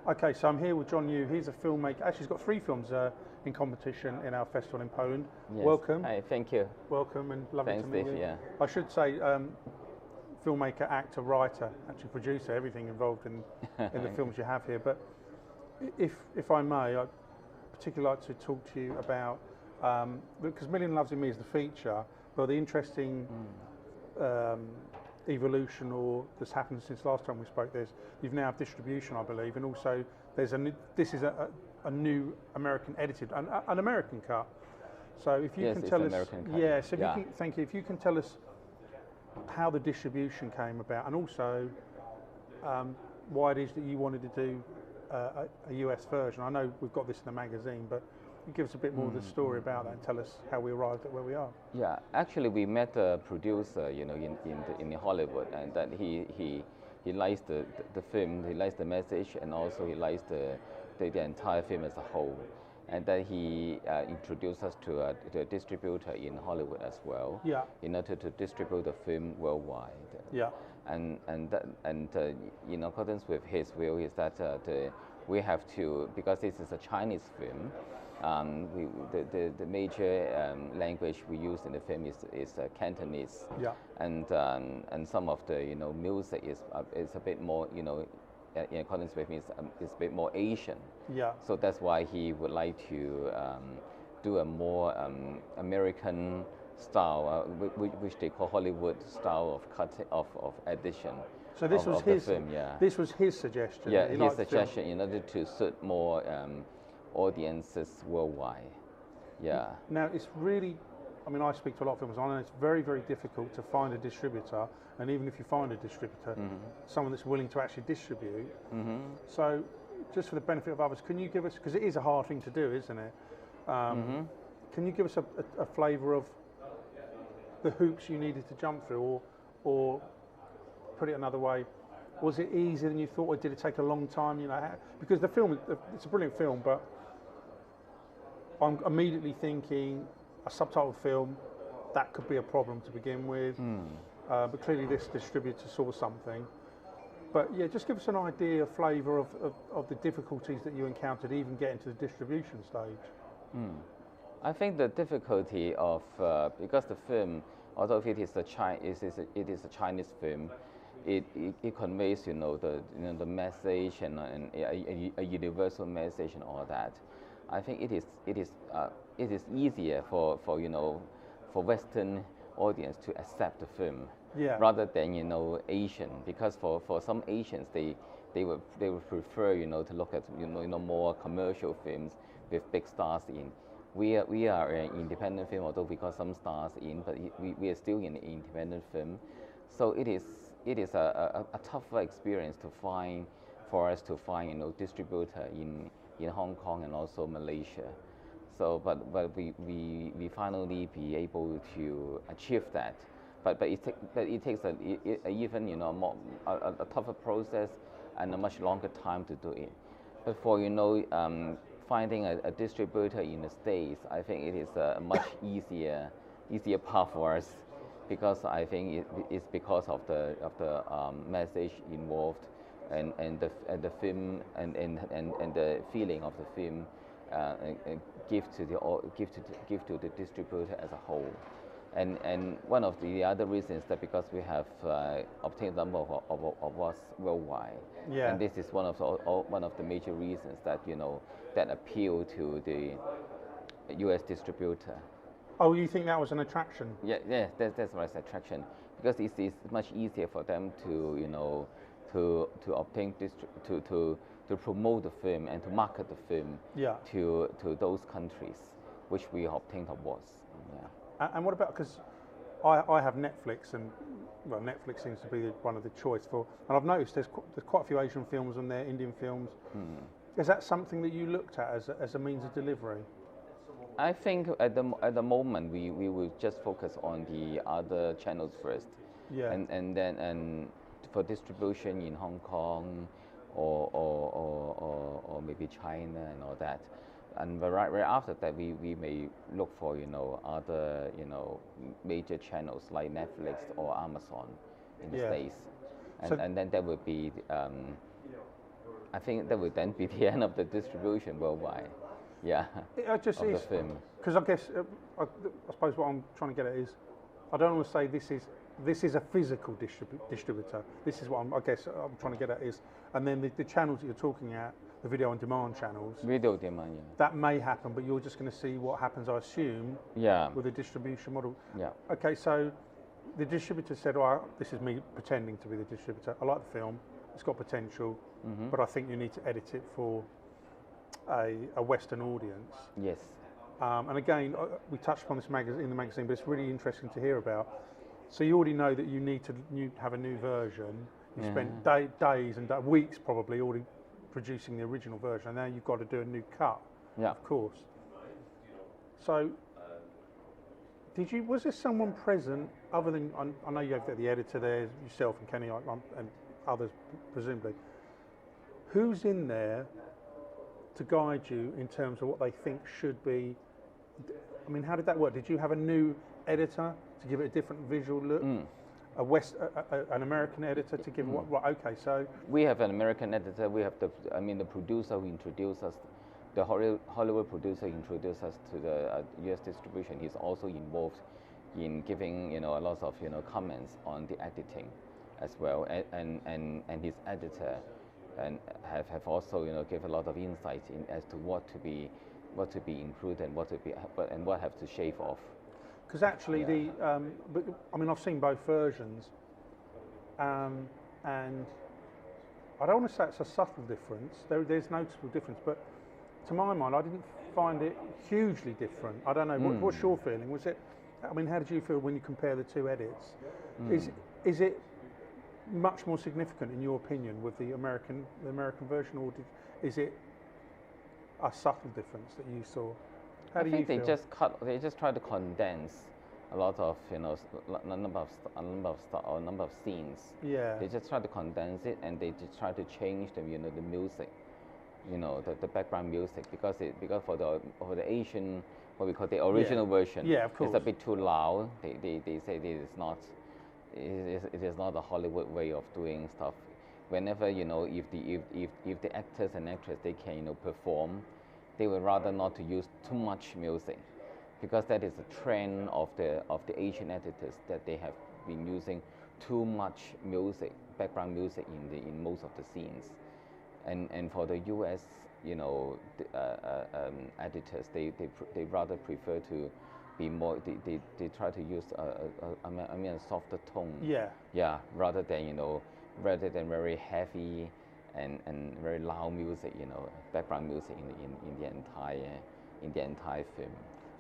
Okay, so I'm here with John Yu. He's a filmmaker. Actually, he's got 3 films in competition in our festival in Poland. Yes. Welcome. Hi, thank you. Welcome, and lovely Thanks, to meet Steve, you. yeah. I should say, filmmaker, actor, writer, actually producer, everything involved in the films you have here. But if I may, I'd particularly like to talk to you about, because Million Loves in Me is the feature, but the interesting evolution or that's happened since last time we spoke, you've now have distribution, I believe, and also this is a new American edited, an American cut. So if you can tell us, yes, if you can, thank you. If you can tell us how the distribution came about, and also why it is that you wanted to do a US version. I know we've got this in the magazine, but give us a bit more of the story about that and tell us how we arrived at where we are. Yeah, actually we met a producer, you know, in Hollywood, and that he likes the film, he likes the message, and also he likes the entire film as a whole. And then he introduced us to a distributor in Hollywood as well, in order to distribute the film worldwide. Yeah. And in accordance with his will is that we have to, because this is a Chinese film, the major language we use in the film is Cantonese. Yeah. And some of the music is a bit more in accordance with me is a bit more Asian. Yeah. So that's why he would like to do a more American style, which they call Hollywood style of edition. So this was his film, yeah. This was his suggestion. Yeah, his suggestion in order to suit more audiences worldwide. Yeah. Now it's really, I mean, I speak to a lot of films, and I know it's very, very difficult to find a distributor, and even if you find a distributor, someone that's willing to actually distribute. So, just for the benefit of others, can you give us, because it is a hard thing to do, isn't it? Can you give us a flavour of the hoops you needed to jump through, or put it another way, was it easier than you thought, or did it take a long time? Because the film, it's a brilliant film, but I'm immediately thinking a subtitled film, that could be a problem to begin with. But clearly this distributor saw something. But yeah, just give us an idea, a flavour of the difficulties that you encountered even getting to the distribution stage. I think the difficulty of, because the film, although it is a Chinese film, it conveys the message and a universal message and all that. I think it is easier for Western audience to accept the film, rather than Asian, because for some Asians they would prefer to look at more commercial films with big stars in. We are an independent film, although we got some stars in, but we are still in an independent film. So it is a tougher experience for us to find distributor in Hong Kong and also Malaysia. So, but we finally be able to achieve that. But it takes even a tougher process and a much longer time to do it. But for finding a distributor in the States, I think it is a much easier path for us, because I think it's because of the message involved, and the film and the feeling of the film give to the distributor as a whole. And one of the other reasons that because we have obtained a number of awards worldwide, and this is one of the major reasons that that appeal to the U.S. distributor. Oh, you think that was an attraction? Yeah, that's why it's attraction, because it's much easier for them to to obtain to promote the film and to market the film to those countries which we obtained awards. Yeah. And what about, because I have Netflix, and well, Netflix seems to be one of the choice for, and I've noticed there's quite a few Asian films on there, Indian films. Is that something that you looked at as a means of delivery? I think at the moment we will just focus on the other channels first, and then for distribution in Hong Kong or maybe China and all that, and right after that we may look for other major channels like Netflix or Amazon in the States, and then that would be I think that would then be the end of the distribution worldwide. Yeah, It just of the is, film. because I guess I suppose what I'm trying to get at is, I don't want to say this is a physical distributor. This is what I guess I'm trying to get at is, and then the channels that you're talking at, the video on demand channels, Video demand, yeah. that may happen, but you're just going to see what happens, I assume, Yeah, with the distribution model. yeah. Okay, so the distributor said, "Oh, this is me pretending to be the distributor. I like the film. It's got potential, but I think you need to edit it for a Western audience." Yes. And again, we touched upon this in the magazine, but it's really interesting to hear about. So you already know that you need to have a new version. You spent days and weeks probably already producing the original version, and now you've got to do a new cut. Yeah. Of course. So, was there someone present other than, I know you have the editor there, yourself and Kenny, and others presumably. Who's in there to guide you in terms of what they think should be? I mean, how did that work? Did you have a new editor to give it a different visual look? An American editor to give what? Okay, so We have an American editor. We have the producer who introduced us, the Hollywood producer introduced us to the U.S. distribution. He's also involved in giving a lot of comments on the editing as well, and his editor and have also give a lot of insights in as to what to be included and what have to shave off. because actually but I mean, I've seen both versions, and I don't want to say it's a subtle difference. There's noticeable difference, but to my mind, I didn't find it hugely different. I don't know. What's your feeling? Was it? I mean, how did you feel when you compare the two edits? Is it much more significant in your opinion with the American version, or is it a subtle difference that you saw? How do you feel? They just try to condense a lot of a number of scenes. Yeah. They just try to condense it, and they just try to change the music, the background music, because for the Asian, what we call the original version, yeah, of course, it's a bit too loud. They say it is not a Hollywood way of doing stuff. Whenever if the actors and actresses they can perform, they would rather not to use too much music, because that is a trend of the Asian editors, that they have been using too much music, background music in most of the scenes, and for the U.S. Editors, they rather prefer to be more. They try to use a softer tone. Yeah. Yeah, rather than very heavy and very loud music, background music in the entire film.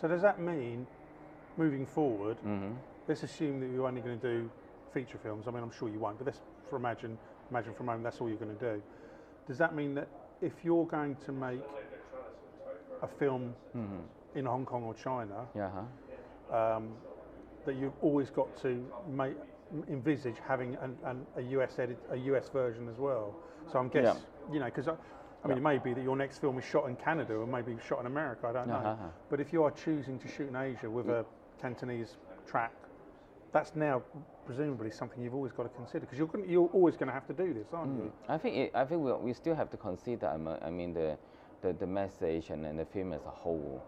So does that mean, moving forward, let's assume that you're only going to do feature films. I mean, I'm sure you won't, but let's imagine for a moment that's all you're going to do. Does that mean that if you're going to make a film in Hong Kong or China, that you've always got to envisage having a US version as well? So I'm guessing, because I mean, it may be that your next film is shot in Canada or maybe shot in America, I don't know. But if you are choosing to shoot in Asia with a Cantonese track, that's now presumably something you've always got to consider, because you're always going to have to do this, aren't you? I think we still have to consider. I mean the message and the film as a whole,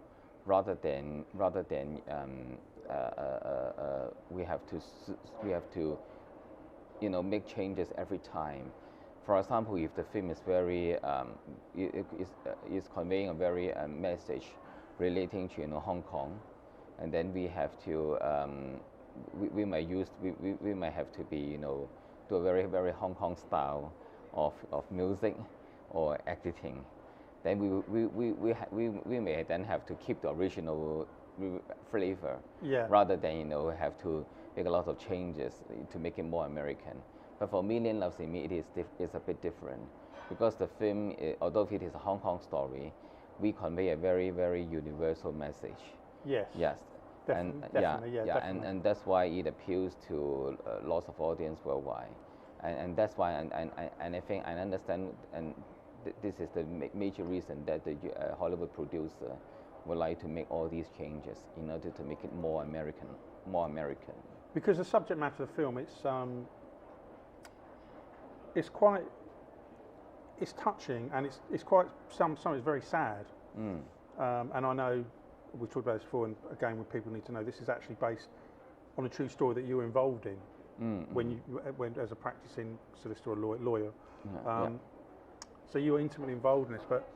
rather than we have to make changes every time. For example, if the film is very is conveying a very message relating to Hong Kong, and then we have to we might have to be do a very very Hong Kong style of music or editing. Then we may then have to keep the original flavor, rather than have to make a lot of changes to make it more American. But for Million Loves in Me, it's a bit different, because the film, although it is a Hong Kong story, we convey a very very universal message. Yes. Yes. Definitely. And that's why it appeals to lots of audience worldwide, and that's why and I think I understand, and this is the major reason that the Hollywood producer would like to make all these changes in order to make it more American. Because the subject matter of the film, it's quite it's touching, and it's quite some it's very sad. And I know we've talked about this before, and again, when people need to know, this is actually based on a true story that you were involved in when as a practicing solicitor or lawyer. So you were intimately involved in this, but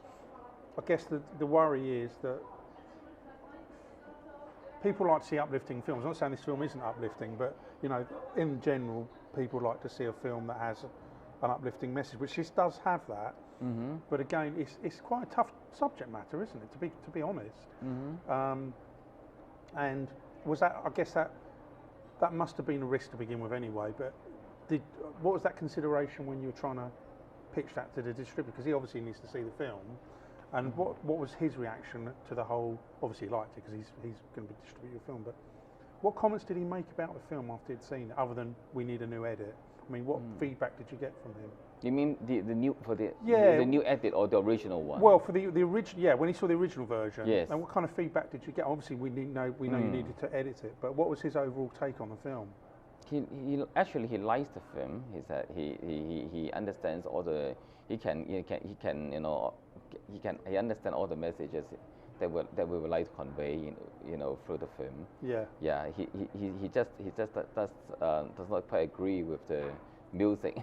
I guess the worry is that people like to see uplifting films. I'm not saying this film isn't uplifting, but you know, in general, people like to see a film that has an uplifting message, which this does have that. But again, it's quite a tough subject matter, isn't it? To be honest. And was that? I guess that must have been a risk to begin with, anyway. But what was that consideration when you were trying to pitch that to the distributor? Because he obviously needs to see the film. And what was his reaction to the whole? Obviously, he liked it because he's going to be distributing your film. But what comments did he make about the film after he'd seen it, other than we need a new edit? I mean, what feedback did you get from him? You mean the new the new edit or the original one? Well, for the original, when he saw the original version. Yes. And what kind of feedback did you get? Obviously, we know you needed to edit it, but what was his overall take on the film? He actually likes the film. He said he understands all the he understand all the messages that we would like to convey through the film. Yeah. He just does not quite agree with the music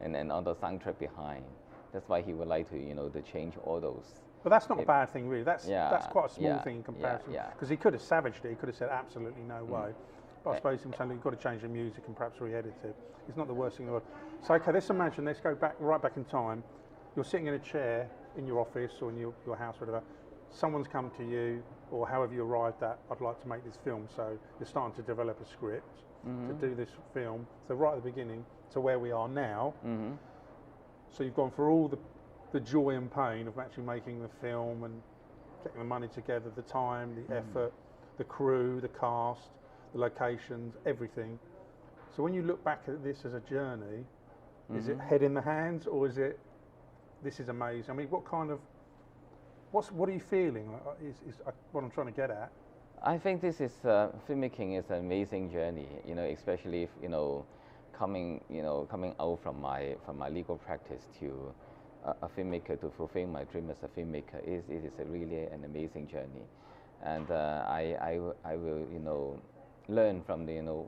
and on the soundtrack behind. That's why he would like to change all those. But that's not a bad thing, really. That's quite a small thing in comparison. Because he could have savaged it. He could have said absolutely no way. But I suppose him saying you've got to change the music and perhaps re-edit it. It's not the worst thing in the world. So okay, let's go right back in time. You're sitting in a chair in your office or in your house, or whatever. Someone's come to you, or however you arrived at, I'd like to make this film. So you're starting to develop a script to do this film. So right at the beginning to where we are now. So you've gone through all the joy and pain of actually making the film and getting the money together, the time, the effort, the crew, the cast, the locations, everything. So when you look back at this as a journey, is it head in the hands, or is it, this is amazing? I mean, what are you feeling? Is what I'm trying to get at. I think this is filmmaking is an amazing journey. Especially if coming out from my legal practice to a filmmaker, to fulfill my dream as a filmmaker, it is really an amazing journey. And I will learn from the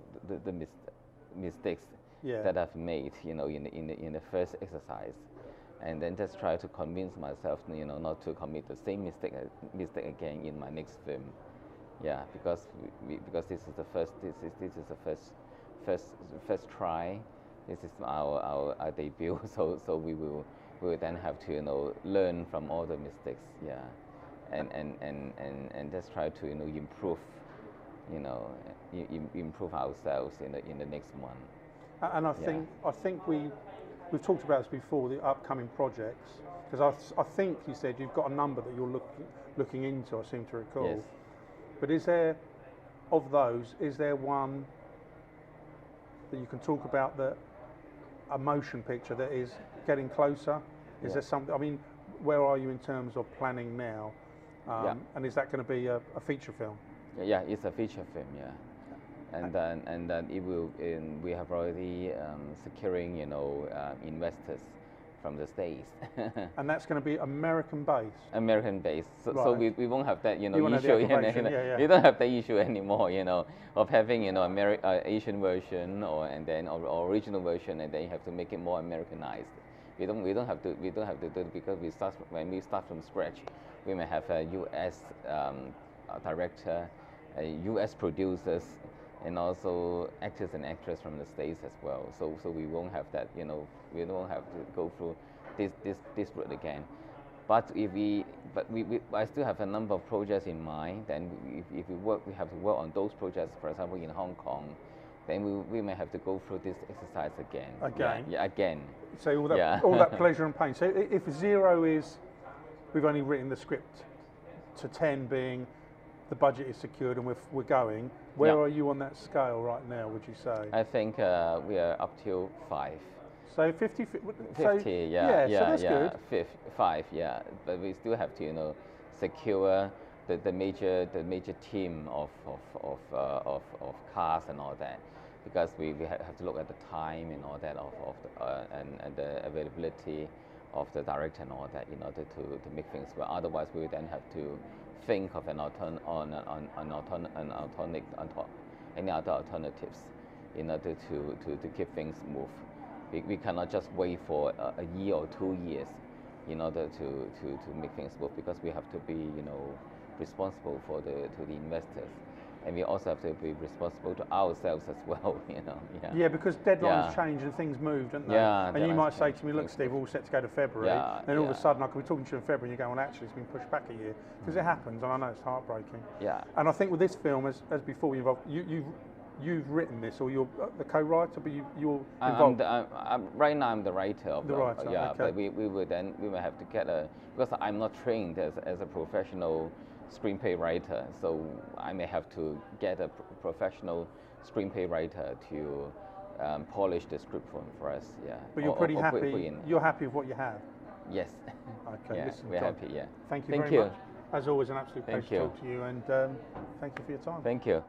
mistakes that I've made in the first exercise, and then just try to convince myself not to commit the same mistake again in my next film. Yeah, because this is the first try. This is our debut. So we will then have to learn from all the mistakes. Yeah, and just try to improve. Improve ourselves in the next one. And I think we've talked about this before, the upcoming projects, because I think you said you've got a number that you're looking into, I seem to recall. Yes. But is there one that you can talk about, that a motion picture that is getting closer? Is there something, I mean, where are you in terms of planning now? And is that going to be a feature film? Yeah, it's a feature film. Yeah, and then it will. We have already securing investors from the States. And that's going to be American based. American based. So, right. so we won't have that issue. We don't have the issue anymore. Of having Asian version or original version, and then you have to make it more Americanized. We don't have to do it, because when we start from scratch, we may have a U.S. Director, U.S. producers, and also actors and actresses from the States as well. So we won't have that. We don't have to go through this route again. But I still have a number of projects in mind. And if we have to work on those projects. For example, in Hong Kong, then we may have to go through this exercise again. Yeah, again. So all that pleasure and pain. So if 0 is, we've only written the script, to 10 being the budget is secured and we're going, where are you on that scale right now, would you say? I think we are up to 5. So 50, so that's good. 5, yeah. But we still have to, secure the major team of cast and all that, because we have to look at the time and all that and the availability of the director and all that in order to make things well. Otherwise, we would then have to think of any other alternatives in order to keep things move. We cannot just wait for a year or 2 years in order to make things move, because we have to be responsible to the investors, and we also have to be responsible to ourselves as well. Yeah, because deadlines change and things move, don't they? Yeah, and you might say to me, look, Steve, we're all set to go to February, and all of a sudden I could be talking to you in February and you go, well, actually it's been pushed back a year, because it happens, and I know it's heartbreaking. Yeah. And I think with this film, as before you involved, you've written this, or you're the co-writer, but you're involved. Right now I'm the writer of the writer. Yeah, okay. but we will have to get because I'm not trained as a professional screenplay writer, so I may have to get a professional screenplay writer to polish the script for us. Yeah. But you're pretty happy. You're happy with what you have. Yes. Okay. Yeah, listen, we're John, happy. Yeah. Thank you Thank very you. much. As always, an absolute pleasure to talk to you, and thank you for your time. Thank you.